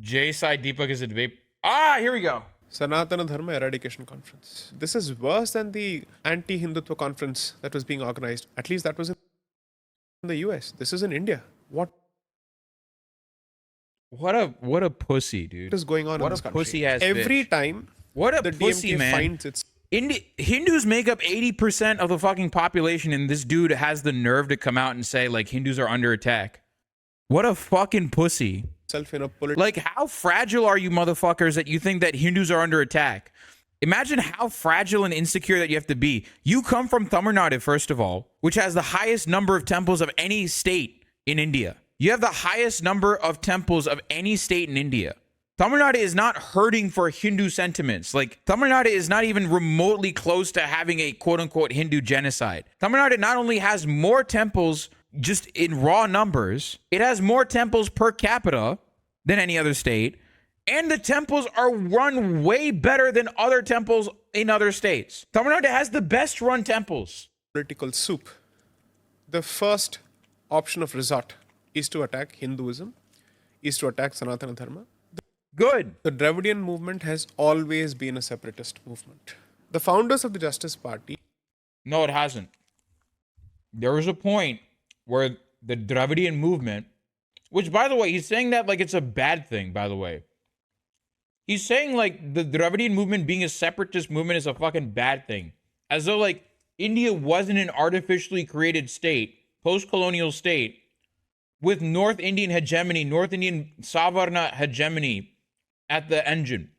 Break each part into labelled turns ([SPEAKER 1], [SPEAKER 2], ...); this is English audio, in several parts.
[SPEAKER 1] J Sai Deepak is a debate. Ah, here we go.
[SPEAKER 2] Sanatana Dharma Eradication Conference. This is worse than the anti-Hindutva conference that was being organized. At least that was in the US. This is in India. What
[SPEAKER 1] What a pussy, dude.
[SPEAKER 2] is going on
[SPEAKER 1] What
[SPEAKER 2] in this
[SPEAKER 1] a
[SPEAKER 2] country?
[SPEAKER 1] pussy ass
[SPEAKER 2] Every
[SPEAKER 1] bitch.
[SPEAKER 2] time
[SPEAKER 1] What a
[SPEAKER 2] the
[SPEAKER 1] pussy,
[SPEAKER 2] DMK
[SPEAKER 1] man.
[SPEAKER 2] finds its
[SPEAKER 1] Hindus make up 80% of the fucking population, and this dude has the nerve to come out and say, like, Hindus are under attack. What a fucking pussy.
[SPEAKER 2] self in a political
[SPEAKER 1] Like, how fragile are you motherfuckers that you think that Hindus are under attack? Imagine how fragile and insecure that you have to be. You come from Tamil Nadu, first of all, which has the highest number of temples of any state in India. You have the highest number of temples of any state in India. Tamil Nadu is not hurting for Hindu sentiments. Like, Tamil Nadu is not even remotely close to having a quote-unquote Hindu genocide. Tamil Nadu not only has more temples just in raw numbers, it has more temples per capita than any other state, and the temples are run way better than other temples in other states. Tamil Nadu has the best run temples.
[SPEAKER 2] soup. The first option of resort is to attack Hinduism, is to attack Sanatana Dharma.
[SPEAKER 1] Good.
[SPEAKER 2] The Dravidian movement has always been a separatist movement. The founders of the Justice Party
[SPEAKER 1] No, it hasn't. There was a point where the Dravidian movement, which, by the way, he's saying that like it's a bad thing, by the way. He's saying like the Dravidian movement being a separatist movement is a fucking bad thing. As though like India wasn't an artificially created state, post-colonial state, with North Indian hegemony, North Indian Savarna hegemony at the engine.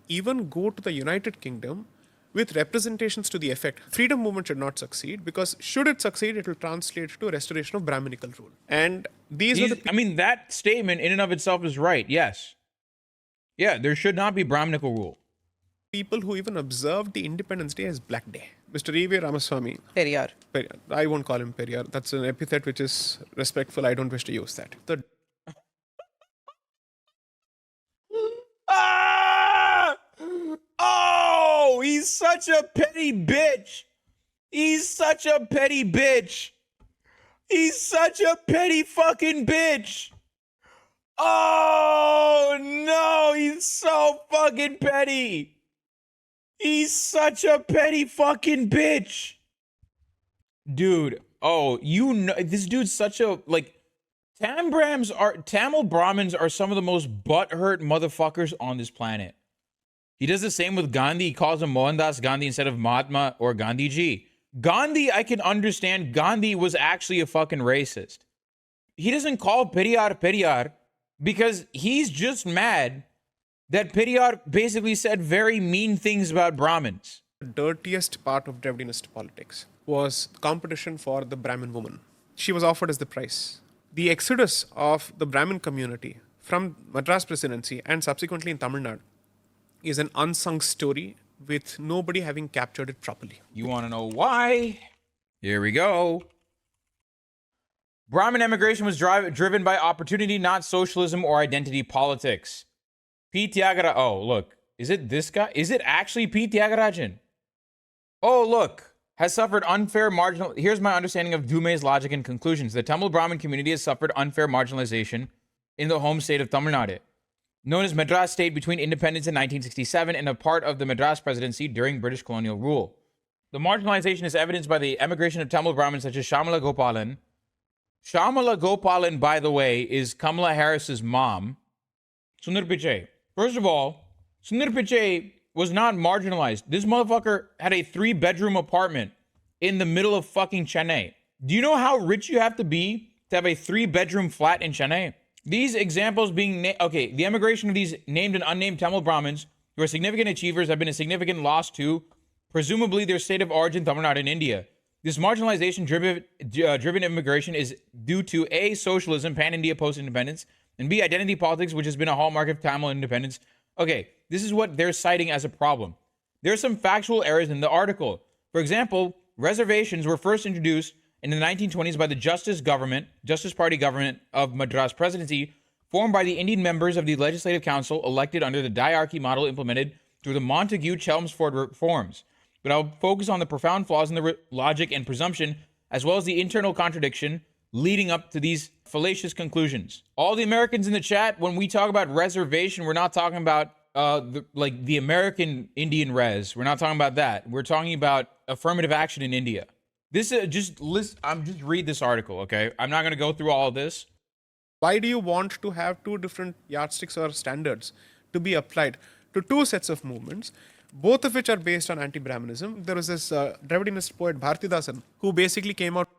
[SPEAKER 2] even go to the United Kingdom with representations to the effect freedom movement should not succeed because should it succeed, it will translate to a restoration of Brahminical rule. And these are the
[SPEAKER 1] I mean, that statement in and of itself is right, yes. Yeah, there should not be Brahminical rule.
[SPEAKER 2] people who even observed the Independence Day as Black Day. Mr. E.V. Ramaswamy.
[SPEAKER 3] Periyar.
[SPEAKER 2] Periyar. I won't call him Periyar. That's an epithet which is respectful. I don't wish to use that. The
[SPEAKER 1] Ah! Oh, he's such a petty bitch. He's such a petty bitch. He's such a petty fucking bitch. Oh, no, he's so fucking petty. He's such a petty fucking bitch. Dude, oh, you know, this dude's such a, like, Tamil Brahmins are some of the most butthurt motherfuckers on this planet. He does the same with Gandhi. He calls him Mohandas Gandhi instead of Mahatma or Gandhi Ji. Gandhi, I can understand. Gandhi was actually a fucking racist. He doesn't call Periyar Periyar because he's just mad that Periyar basically said very mean things about Brahmins.
[SPEAKER 2] dirtiest part of Dravidianist politics was competition for the Brahmin woman. She was offered as the prize. The exodus of the Brahmin community from Madras Presidency and subsequently in Tamil Nadu is an unsung story with nobody having captured it properly.
[SPEAKER 1] You want to know why? Here we go. Brahmin emigration was driven by opportunity, not socialism or identity politics. P. Tyagarajan. Oh, look. Is it this guy? Is it actually P. Tyagarajan? Oh, look. Has suffered unfair marginal. Here's my understanding of Dume's logic and conclusions. The Tamil Brahmin community has suffered unfair marginalization in the home state of Tamil Nadu, known as Madras State between independence in 1967 and a part of the Madras Presidency during British colonial rule. The marginalization is evidenced by the emigration of Tamil Brahmins such as Shamala Gopalan. Shamala Gopalan, by the way, is Kamala Harris's mom. Sundar Pichai. First of all, Sundar Pichai was not marginalized. This motherfucker had a 3-bedroom apartment in the middle of fucking Chennai. Do you know how rich you have to be to have a 3-bedroom flat in Chennai? These examples being, the emigration of these named and unnamed Tamil Brahmins who are significant achievers have been a significant loss to, presumably, their state of origin, Tamil Nadu in India. This marginalization-driven immigration is due to A, socialism, pan-India post-independence, and B, identity politics, which has been a hallmark of Tamil independence. Okay, this is what they're citing as a problem. There are some factual errors in the article. For example, reservations were first introduced in the 1920s by the Justice Party government of Madras Presidency, formed by the Indian members of the Legislative Council elected under the diarchy model implemented through the Montagu-Chelmsford reforms. But I'll focus on the profound flaws in the logic and presumption, as well as the internal contradiction leading up to these fallacious conclusions. All the Americans in the chat, when we talk about reservation, we're not talking about the American Indian res. We're not talking about that. We're talking about affirmative action in India. This I'm just read this article, okay? I'm not going to go through all of this.
[SPEAKER 2] Why do you want to have two different yardsticks or standards to be applied to two sets of movements, both of which are based on anti-Brahminism? There was this Dravidianist poet Bharatidasan who basically came out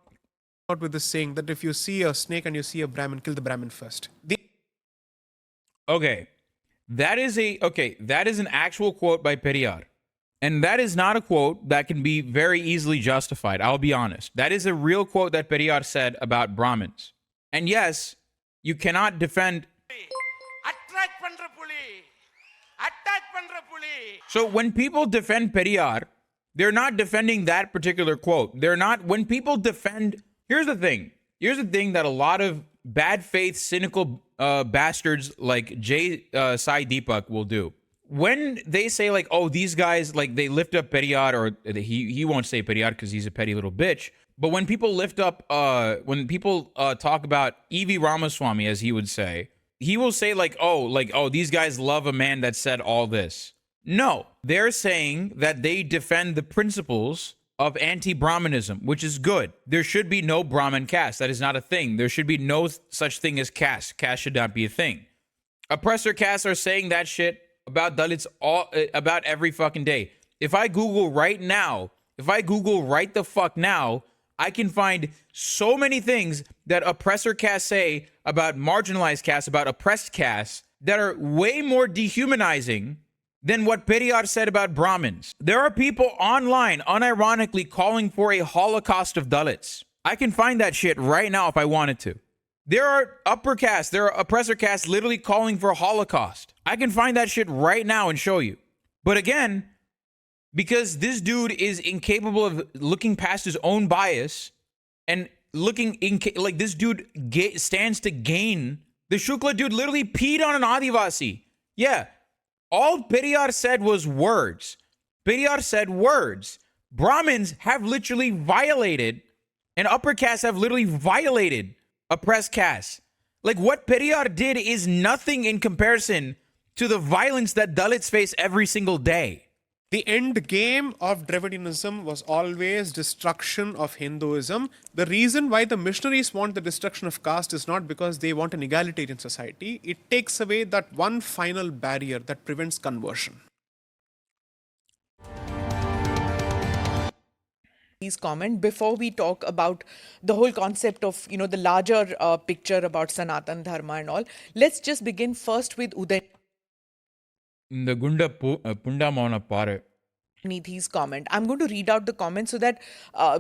[SPEAKER 2] with this saying that if you see a snake and you see a Brahmin, kill the Brahmin first.
[SPEAKER 1] Okay, that is an actual quote by Periyar. And that is not a quote that can be very easily justified. I'll be honest. That is a real quote that Periyar said about Brahmins. And yes, you cannot defend. So when people defend Periyar, they're not defending that particular quote. They're not, when people defend, here's the thing that a lot of bad faith, cynical bastards like J Sai Deepak will do. When they say like, oh, these guys, like they lift up Periyar, or he won't say Periyar because he's a petty little bitch. But when people lift up, when people talk about E.V. Ramaswamy, as he would say, he will say like, oh, these guys love a man that said all this. No, they're saying that they defend the principles of anti-Brahminism, which is good. There should be no Brahmin caste. That is not a thing. There should be no such thing as caste. Caste should not be a thing. Oppressor castes are saying that shit about Dalits about every fucking day. If I Google right the fuck now, I can find so many things that oppressor castes say about marginalized castes, about oppressed castes, that are way more dehumanizing than what Periyar said about Brahmins. There are people online unironically calling for a holocaust of Dalits. I can find that shit right now if I wanted to. There are oppressor castes literally calling for a holocaust. I can find that shit right now and show you. But again, because this dude is incapable of looking past his own bias and like this dude stands to gain. The Shukla dude literally peed on an Adivasi. Yeah. All Periyar said was words. Periyar said words. Brahmins have literally violated, and upper castes have literally violated oppressed castes. Like what Periyar did is nothing in comparison to the violence that Dalits face every single day.
[SPEAKER 2] The end game of Dravidianism was always destruction of Hinduism. The reason why the missionaries want the destruction of caste is not because they want an egalitarian society. It takes away that one final barrier that prevents conversion.
[SPEAKER 3] Comment before we talk about the whole concept of, the larger picture about Sanatana Dharma and all. Let's just begin first with Uday.
[SPEAKER 1] The Gunda Punda Mauna Pare.
[SPEAKER 3] Nidhi's comment. I'm going to read out the comment so that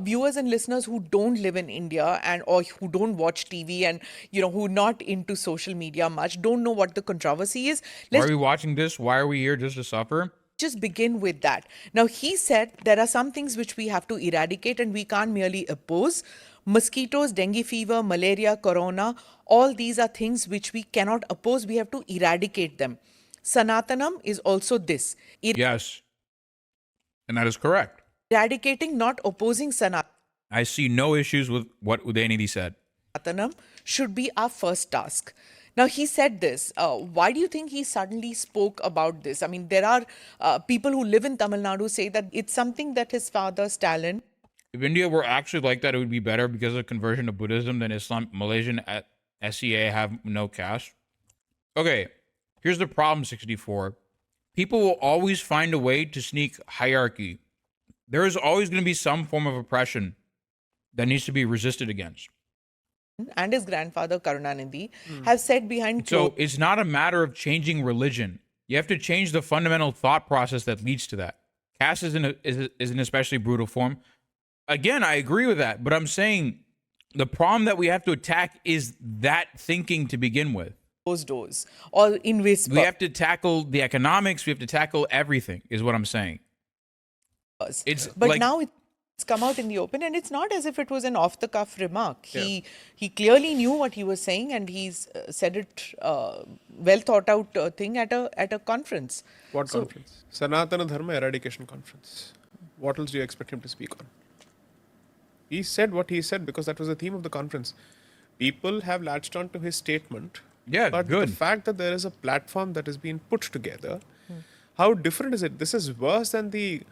[SPEAKER 3] viewers and listeners who don't live in India or who don't watch TV and who are not into social media much don't know what the controversy is.
[SPEAKER 1] Why are we watching this? Why are we here? Just to suffer?
[SPEAKER 3] Just begin with that. Now, he said there are some things which we have to eradicate and we can't merely oppose. Mosquitoes, dengue fever, malaria, corona, all these are things which we cannot oppose. We have to eradicate them. Sanatanam is also this.
[SPEAKER 1] Yes. And that is correct.
[SPEAKER 3] Eradicating, not opposing Sanatanam.
[SPEAKER 1] I see no issues with what Udayanidhi said.
[SPEAKER 3] Sanatanam should be our first task. Now, he said this. Why do you think he suddenly spoke about this? I mean, there are people who live in Tamil Nadu say that it's something that his father, Stalin.
[SPEAKER 1] If India were actually like that, it would be better because of conversion to Buddhism than Islam. Malaysian at SEA have no caste. Okay, here's the problem, 64. People will always find a way to sneak hierarchy. There is always going to be some form of oppression that needs to be resisted against.
[SPEAKER 3] And his grandfather, Karunanidhi, have said behind closed.
[SPEAKER 1] So it's not a matter of changing religion. You have to change the fundamental thought process that leads to that. Caste is an especially brutal form. Again, I agree with that, but I'm saying the problem that we have to attack is that thinking to begin with.
[SPEAKER 3] Those doors, or in whisper.
[SPEAKER 1] We have to tackle the economics. We have to tackle everything, is what I'm saying.
[SPEAKER 3] But like, now it's come out in the open, and it's not as if it was an off-the-cuff remark. He clearly knew what he was saying, and he's said it well thought out thing at a conference.
[SPEAKER 2] What conference? Sanatana Dharma Eradication Conference. What else do you expect him to speak on? He said what he said because that was the theme of the conference. People have latched on to his statement.
[SPEAKER 1] Yeah,
[SPEAKER 2] but
[SPEAKER 1] good.
[SPEAKER 2] the fact that there is a platform that is being put together, how different is it? This is worse than the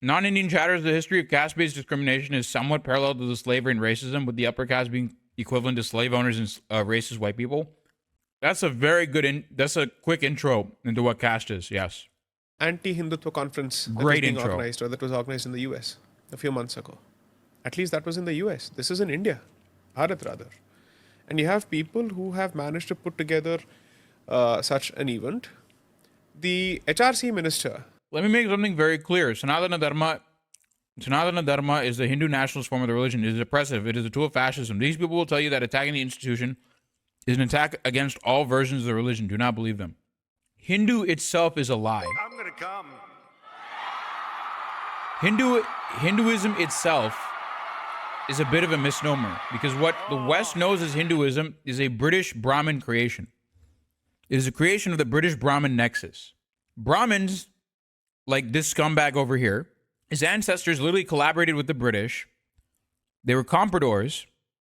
[SPEAKER 1] Non-Indian chatters, the history of caste-based discrimination is somewhat parallel to the slavery and racism, with the upper caste being equivalent to slave owners and racist white people. That's a very good, that's a quick intro into what caste is, yes.
[SPEAKER 2] anti-Hindutva conference that was
[SPEAKER 1] Great
[SPEAKER 2] being
[SPEAKER 1] intro.
[SPEAKER 2] organized, or that was organized in the US a few months ago. At least that was in the US. This is in India, Bharat rather. And you have people who have managed to put together such an event. The HRC minister.
[SPEAKER 1] Let me make something very clear. Sanatana Dharma is the Hindu nationalist form of the religion. It is oppressive. It is a tool of fascism. These people will tell you that attacking the institution is an attack against all versions of the religion. Do not believe them. Hindu itself is a lie.
[SPEAKER 4] I'm gonna come.
[SPEAKER 1] Hinduism itself is a bit of a misnomer, because what the West knows as Hinduism is a British Brahmin creation. It is a creation of the British Brahmin nexus. Brahmins, like this scumbag over here, his ancestors literally collaborated with the British. They were compradors.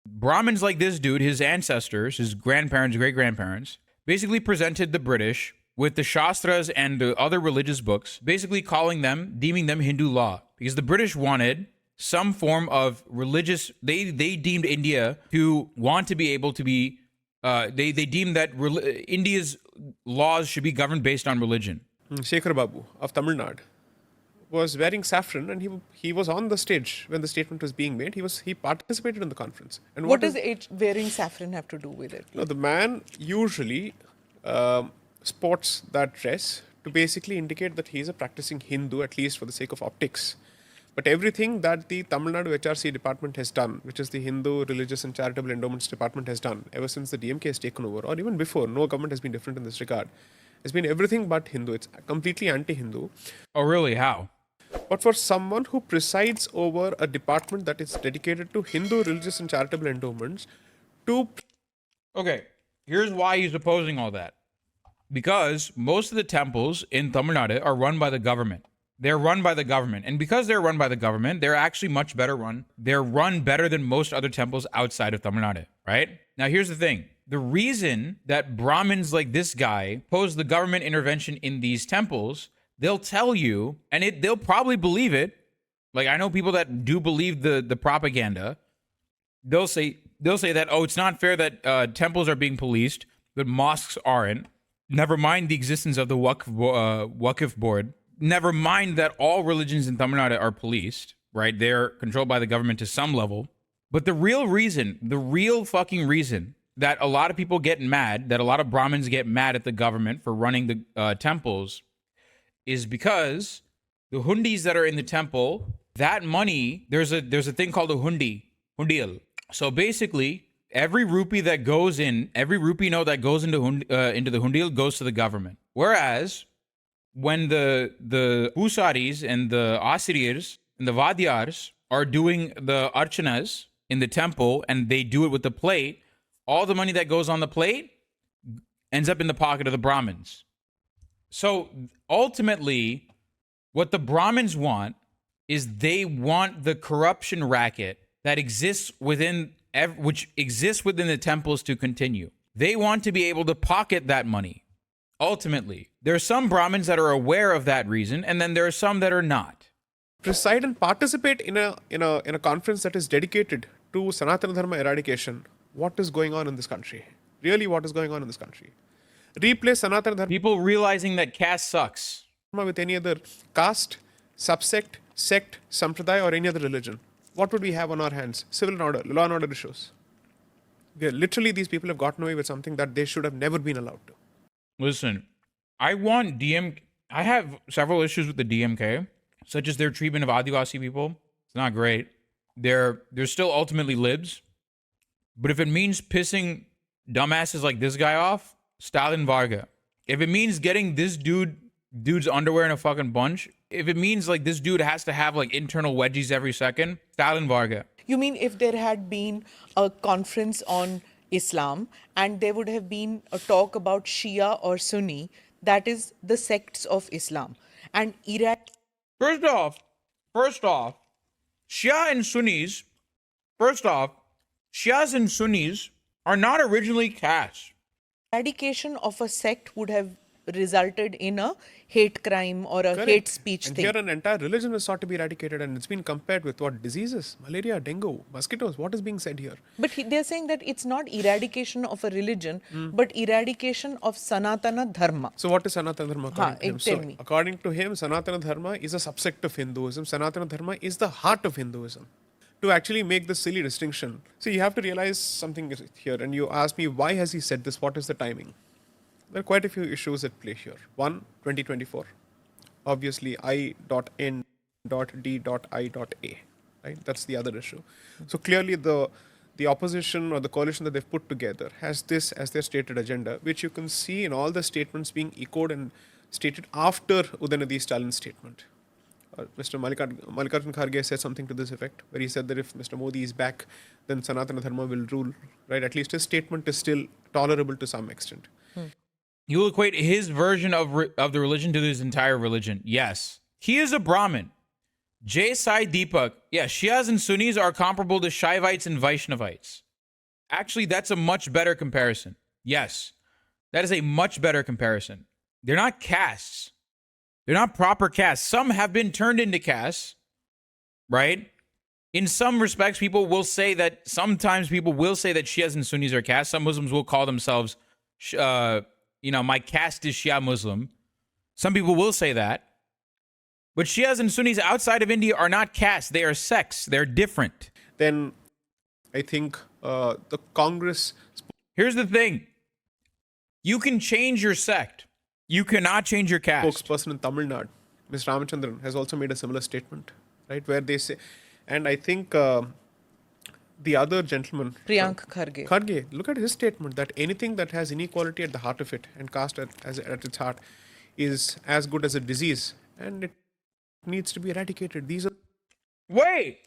[SPEAKER 1] Brahmins like this dude, his ancestors, his grandparents, great-grandparents, basically presented the British with the Shastras and the other religious books, basically deeming them Hindu law. Because the British wanted some form of religious, they deemed India to want to be able to be, they deemed that India's laws should be governed based on religion.
[SPEAKER 2] Shekhar Babu of Tamil Nadu was wearing saffron, and he was on the stage when the statement was being made. He participated in the conference. And
[SPEAKER 3] What does wearing saffron have to do with it?
[SPEAKER 2] No, the man usually sports that dress to basically indicate that he is a practicing Hindu, at least for the sake of optics. But everything that the Tamil Nadu HRC department has done, which is the Hindu Religious and Charitable Endowments department, has done ever since the DMK has taken over, or even before, no government has been different in this regard, has been everything but Hindu. It's completely anti-Hindu.
[SPEAKER 1] Oh, really? How?
[SPEAKER 2] But for someone who presides over a department that is dedicated to Hindu religious and charitable endowments, to
[SPEAKER 1] Okay, here's why he's opposing all that. Because most of the temples in Tamil Nadu are run by the government. They're run by the government. And because they're run by the government, they're actually much better run. They're run better than most other temples outside of Tamil Nadu, right? Now, here's the thing. The reason that Brahmins like this guy oppose the government intervention in these temples, they'll tell you, and they'll probably believe it. Like, I know people that do believe the propaganda. They'll say that, oh, it's not fair that temples are being policed, but mosques aren't. Never mind the existence of the Waqf board. Never mind that all religions in Tamil Nadu are policed, right? They're controlled by the government to some level. But the real fucking reason that a lot of people get mad, that a lot of Brahmins get mad at the government for running the temples, is because the hundis that are in the temple, that money, there's a thing called a hundial. So basically, every rupee that goes in, every rupee note that goes into the hundial goes to the government. Whereas when the pusaris and the asirirs and the vadyars are doing the archanas in the temple, and they do it with the plate, all the money that goes on the plate ends up in the pocket of the Brahmins. So ultimately, what the Brahmins want is they want the corruption racket that exists within the temples to continue. They want to be able to pocket that money. Ultimately, there are some Brahmins that are aware of that reason, and then there are some that are not.
[SPEAKER 2] preside and participate in a conference that is dedicated to Sanatana Dharma eradication. What is going on in this country? Really, what is going on in this country? Replace Sanatana Dharma
[SPEAKER 1] People realizing that caste sucks.
[SPEAKER 2] with any other caste, subsect, sect, sampradaya, or any other religion. What would we have on our hands? Civil and order, law and order issues. Literally, these people have gotten away with something that they should have never been allowed to.
[SPEAKER 1] Listen, I have several issues with the DMK, such as their treatment of Adivasi people. It's not great. They're still ultimately libs. But if it means pissing dumbasses like this guy off, Stalin Varga. If it means getting this dude's underwear in a fucking bunch, if it means like this dude has to have like internal wedgies every second, Stalin Varga.
[SPEAKER 3] You mean if there had been a conference on Islam and there would have been a talk about Shia or Sunni, that is the sects of Islam, and
[SPEAKER 1] First off, Shia and Sunnis, first off, Shias and Sunnis are not originally caste.
[SPEAKER 3] Eradication of a sect would have resulted in a hate crime or a hate
[SPEAKER 2] Correct.
[SPEAKER 3] speech
[SPEAKER 2] And
[SPEAKER 3] thing.
[SPEAKER 2] here an entire religion is sought to be eradicated, and it's been compared with what diseases, malaria, dengue, mosquitoes. What is being said here?
[SPEAKER 3] But they're saying that it's not eradication of a religion,
[SPEAKER 2] Hmm.
[SPEAKER 3] but eradication of Sanatana Dharma.
[SPEAKER 2] So what is Sanatana Dharma according to him?
[SPEAKER 3] tell
[SPEAKER 2] So
[SPEAKER 3] me.
[SPEAKER 2] according to him, Sanatana Dharma is a subsect of Hinduism. Sanatana Dharma is the heart of Hinduism. To actually make this silly distinction, so you have to realize something here. And you ask me, why has he said this? What is the timing? There are quite a few issues at play here. One, 2024. Obviously, I.N.D.I.A. Right? That's the other issue. So clearly, the opposition or the coalition that they've put together has this as their stated agenda, which you can see in all the statements being echoed and stated after Udayanidhi Stalin's statement. Mr. Mallikarjun Kharge said something to this effect, where he said that if Mr. Modi is back, then Sanatana Dharma will rule. Right? At least his statement is still tolerable to some extent.
[SPEAKER 1] You equate his version of the religion to his entire religion. Yes. He is a Brahmin. J Sai Deepak. Yeah, Shias and Sunnis are comparable to Shaivites and Vaishnavites. Actually, that's a much better comparison. Yes. That is a much better comparison. They're not castes. They're not proper castes. Some have been turned into castes, right? In some respects, sometimes people will say that Shias and Sunnis are castes. Some Muslims will call themselves, my caste is Shia Muslim. Some people will say that. But Shias and Sunnis outside of India are not castes. They are sects. They're different.
[SPEAKER 2] Then I think the Congress.
[SPEAKER 1] Here's the thing. You can change your sect. You cannot change your caste.
[SPEAKER 2] Spokesperson in Tamil Nadu, Ms. Ramachandran, has also made a similar statement, right? Where they say, and I think the other gentleman,
[SPEAKER 3] Priyank Kharge.
[SPEAKER 2] Kharge, look at his statement that anything that has inequality at the heart of it and caste at its heart is as good as a disease, and it needs to be eradicated. These are.
[SPEAKER 1] Wait.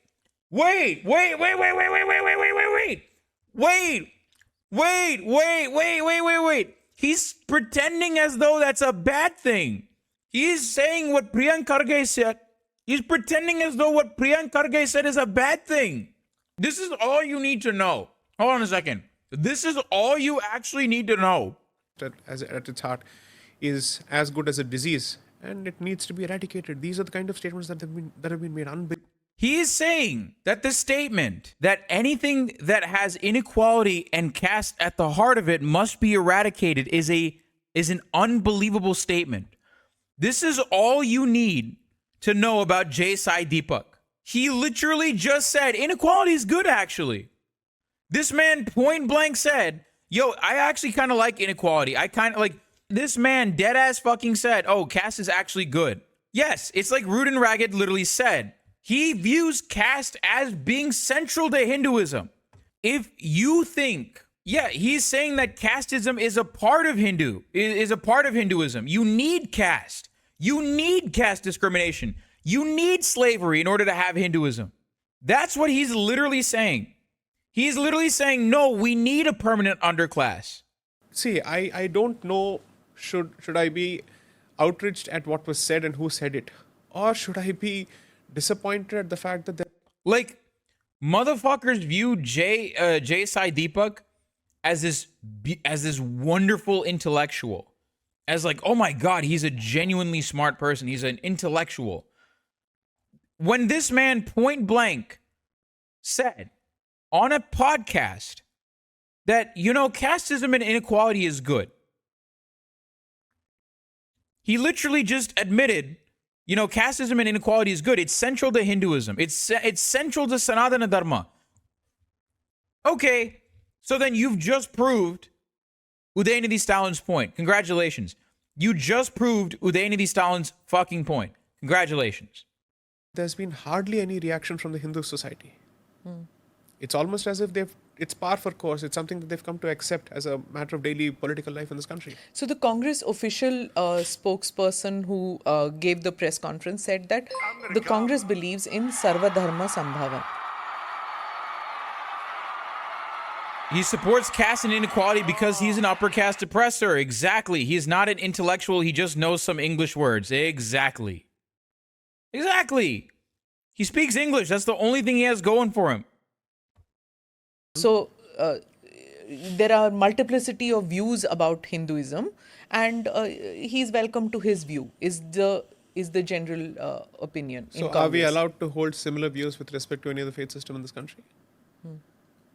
[SPEAKER 1] He's pretending as though that's a bad thing. He's saying what Priyank Kharge said. He's pretending as though what Priyank Kharge said is a bad thing. This is all you need to know. Hold on a second. This is all you actually need to know.
[SPEAKER 2] At its heart is as good as a disease, and it needs to be eradicated. These are the kind of statements that have been made.
[SPEAKER 1] He is saying that the statement that anything that has inequality and caste at the heart of it must be eradicated is an unbelievable statement. This is all you need to know about J Sai Deepak. He literally just said inequality is good, actually. This man point blank said, yo, I actually kind of like inequality. This man dead ass fucking said, oh, caste is actually good. Yes, it's like Rude and Ragged literally said. He views caste as being central to Hinduism. If you think, he's saying that casteism is a part of Hinduism. You need caste. You need caste discrimination. You need slavery in order to have Hinduism. That's what he's literally saying. He's literally saying, no, we need a permanent underclass.
[SPEAKER 2] See, I don't know, should I be outraged at what was said and who said it? Or should I be disappointed at the fact that
[SPEAKER 1] motherfuckers view J Sai Deepak as this wonderful intellectual. As oh my God, he's a genuinely smart person. He's an intellectual. When this man point blank said on a podcast that, casteism and inequality is good. He literally just admitted, casteism and inequality is good. It's central to Hinduism. It's central to Sanatana Dharma. Okay, so then you've just proved Udayanidhi Stalin's point. Congratulations. You just proved Udayanidhi Stalin's fucking point. Congratulations.
[SPEAKER 2] There's been hardly any reaction from the Hindu society. It's almost as if it's par for course. It's something that they've come to accept as a matter of daily political life in this country.
[SPEAKER 3] So the Congress official spokesperson who gave the press conference said that the Congress believes in Sarva Dharma Sambhavan.
[SPEAKER 1] He supports caste and inequality because he's an upper caste oppressor. Exactly. He's not an intellectual. He just knows some English words. Exactly. He speaks English. That's the only thing he has going for him.
[SPEAKER 3] So there are multiplicity of views about Hinduism, and he's welcome to his view. Is the general opinion in
[SPEAKER 2] So are we
[SPEAKER 3] Congress.
[SPEAKER 2] allowed to hold similar views with respect to any other faith system in this country?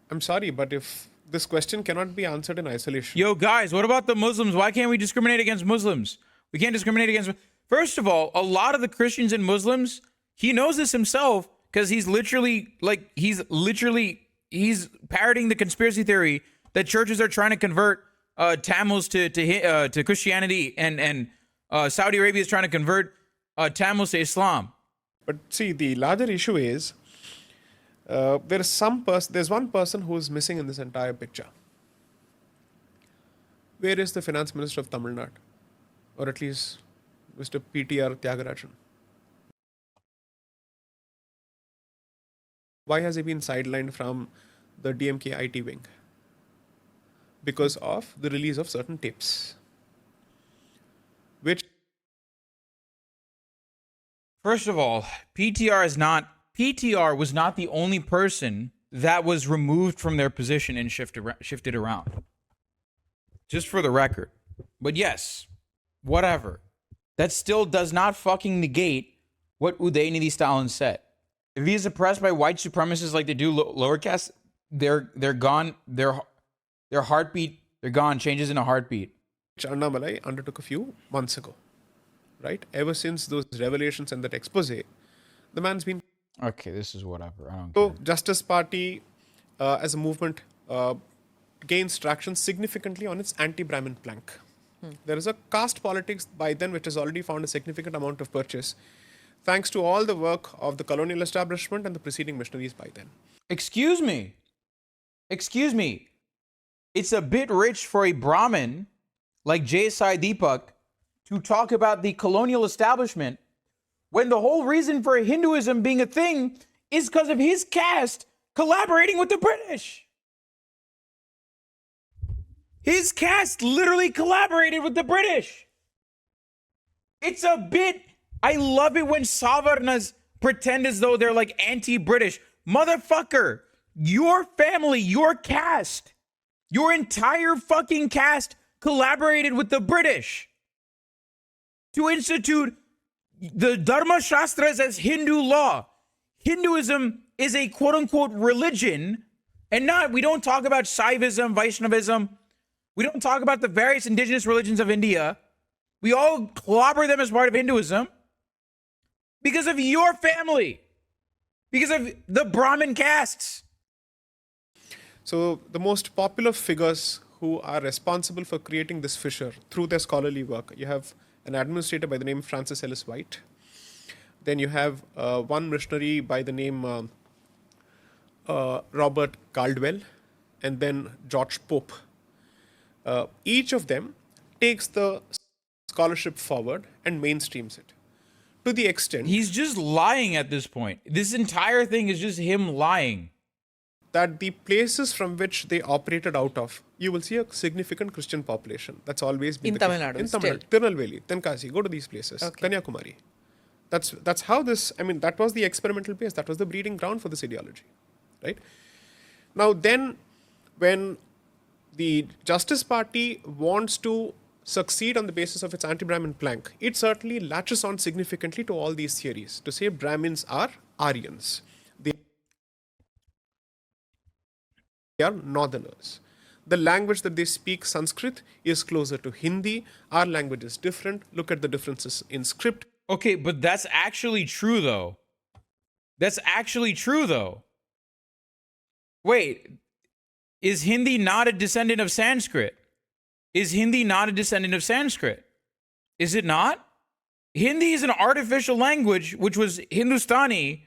[SPEAKER 2] I'm sorry, but if this question cannot be answered in isolation.
[SPEAKER 1] Yo, guys, what about the Muslims? Why can't we discriminate against Muslims? We can't discriminate against. First of all, a lot of the Christians and Muslims, he knows this himself because he's parroting the conspiracy theory that churches are trying to convert Tamils to Christianity, and Saudi Arabia is trying to convert Tamils to Islam.
[SPEAKER 2] But see, the larger issue is there's one person who is missing in this entire picture. Where is the finance minister of Tamil Nadu? Or at least Mr. Periyar Tyagarajan? Why has he been sidelined from the DMK IT wing? Because of the release of certain tapes. Which
[SPEAKER 1] First of all, PTR was not the only person that was removed from their position and shifted around. Just for the record. But yes, whatever. That still does not fucking negate what Udaynidhi Stalin said. If he is oppressed by white supremacists like they do lower caste, they're gone. Their heartbeat, they're gone. Changes in a heartbeat.
[SPEAKER 2] Annamalai undertook a few months ago. Right? Ever since those revelations and that expose, the man's been...
[SPEAKER 1] Okay, this is whatever. I don't
[SPEAKER 2] So,
[SPEAKER 1] care.
[SPEAKER 2] Justice Party as a movement gains traction significantly on its anti-Brahmin plank. There is a caste politics by then which has already found a significant amount of purchase thanks to all the work of the colonial establishment and the preceding missionaries by then.
[SPEAKER 1] Excuse me. It's a bit rich for a Brahmin like J Sai Deepak to talk about the colonial establishment when the whole reason for Hinduism being a thing is because of his caste collaborating with the British. His caste literally collaborated with the British. It's a bit, I love it when Savarnas pretend as though they're like anti-British. Motherfucker, your family, your caste, your entire fucking caste collaborated with the British to institute the Dharma Shastras as Hindu law. Hinduism is a quote unquote religion, and we don't talk about Shaivism, Vaishnavism. We don't talk about the various indigenous religions of India. We all clobber them as part of Hinduism because of your family, because of the Brahmin castes.
[SPEAKER 2] So, the most popular figures who are responsible for creating this fissure through their scholarly work, you have an administrator by the name Francis Ellis White. Then you have one missionary by the name Robert Caldwell, and then George Pope. Each of them takes the scholarship forward and mainstreams it to the extent
[SPEAKER 1] He's just lying at this point. This entire thing is just him lying.
[SPEAKER 2] that the places from which they operated out of, you will see a significant Christian population. That's always been
[SPEAKER 3] In
[SPEAKER 2] the
[SPEAKER 3] Tamil
[SPEAKER 2] case.
[SPEAKER 3] Nadu,
[SPEAKER 2] In Tamil Nadu, Tirunelveli, Tenkasi, go to these places.
[SPEAKER 3] Okay.
[SPEAKER 2] Kanyakumari. That's how this, that was the experimental base. That was the breeding ground for this ideology, right? Now then, when the Justice Party wants to succeed on the basis of its anti-Brahmin plank, it certainly latches on significantly to all these theories to say Brahmins are Aryans. They are northerners. The language that they speak, Sanskrit, is closer to Hindi. Our language is different. Look at the differences in script.
[SPEAKER 1] Okay, but that's actually true, though. Wait, is Hindi not a descendant of Sanskrit? Is it not? Hindi is an artificial language, which was Hindustani,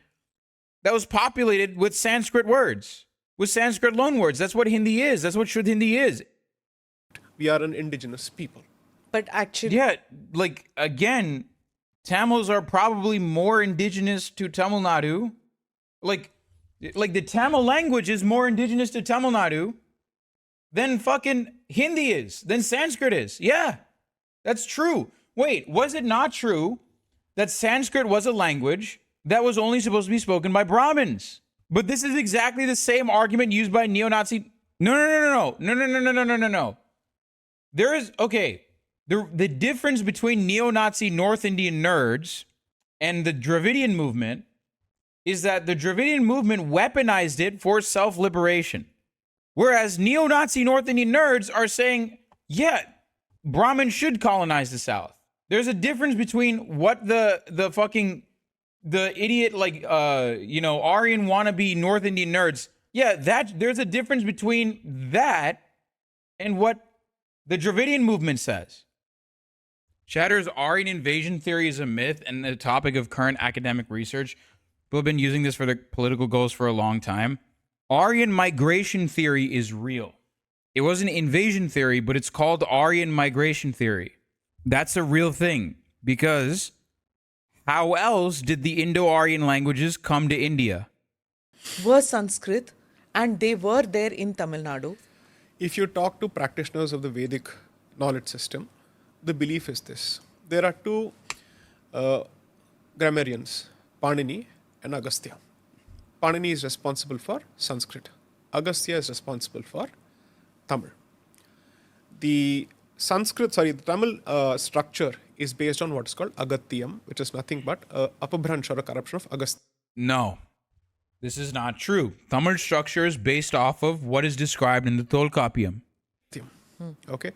[SPEAKER 1] that was populated with Sanskrit words, with Sanskrit loanwords. That's what Hindi is. That's what Shuddh Hindi is.
[SPEAKER 2] We are an indigenous people.
[SPEAKER 3] But actually,
[SPEAKER 1] Yeah, like, again, Tamils are probably more indigenous to Tamil Nadu. Like the Tamil language is more indigenous to Tamil Nadu than fucking Hindi is, than Sanskrit is. Yeah, that's true. Wait, was it not true that Sanskrit was a language that was only supposed to be spoken by Brahmins? But this is exactly the same argument used by neo-Nazi. No. There is, okay, the difference between neo-Nazi North Indian nerds and the Dravidian movement is that the Dravidian movement weaponized it for self-liberation. Whereas neo-Nazi North Indian nerds are saying, yeah, Brahmins should colonize the South. There's a difference between what the idiot, like, Aryan wannabe North Indian nerds. Yeah, there's a difference between that and what the Dravidian movement says. Chatter's Aryan invasion theory is a myth and the topic of current academic research. People have been using this for their political goals for a long time. Aryan migration theory is real. It was an invasion theory, but it's called Aryan migration theory. That's a real thing, because how else did the Indo-Aryan languages come to India?
[SPEAKER 3] Were Sanskrit, and they were there in Tamil Nadu.
[SPEAKER 2] If you talk to practitioners of the Vedic knowledge system, the belief is this. There are two grammarians, Panini and Agastya. Panini is responsible for Sanskrit. Agastya is responsible for Tamil. The Tamil structure is based on what is called Agatyam, which is nothing but upabhransh or a corruption of Agastya.
[SPEAKER 1] No, this is not true. Tamil structure is based off of what is described in the Tolkappiyam.
[SPEAKER 2] Okay.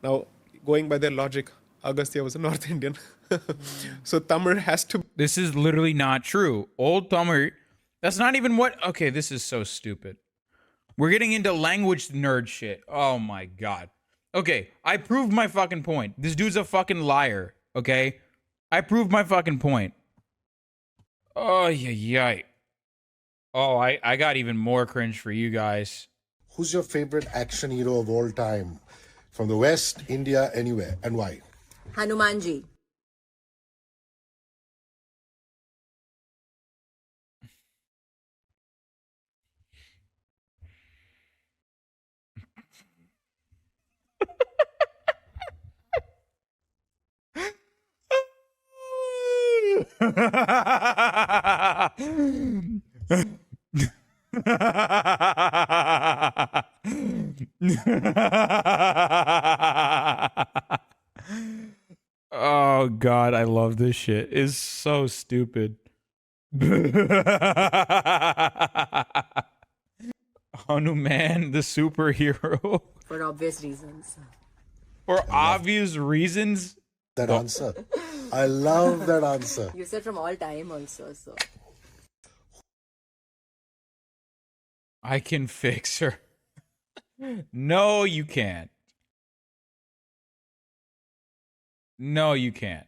[SPEAKER 2] Now, going by their logic, Agastya was a North Indian. So Tamil has to...
[SPEAKER 1] This is literally not true. Old Tamil, that's not even what... Okay, this is so stupid. We're getting into language nerd shit. Oh my God. Okay, I proved my fucking point. This dude's a fucking liar, okay? I proved my fucking point. Oh, yeah. Oh, I got even more cringe for you guys.
[SPEAKER 4] Who's your favorite action hero of all time? From the West, India, anywhere, and why?
[SPEAKER 5] Hanumanji.
[SPEAKER 1] Oh God, I love this shit. It's so stupid. Hanuman, the superhero.
[SPEAKER 5] For obvious reasons.
[SPEAKER 1] For obvious reasons.
[SPEAKER 4] That answer. I love that answer.
[SPEAKER 5] You said from all time also, so.
[SPEAKER 1] I can fix her. No, you can't. No, you can't.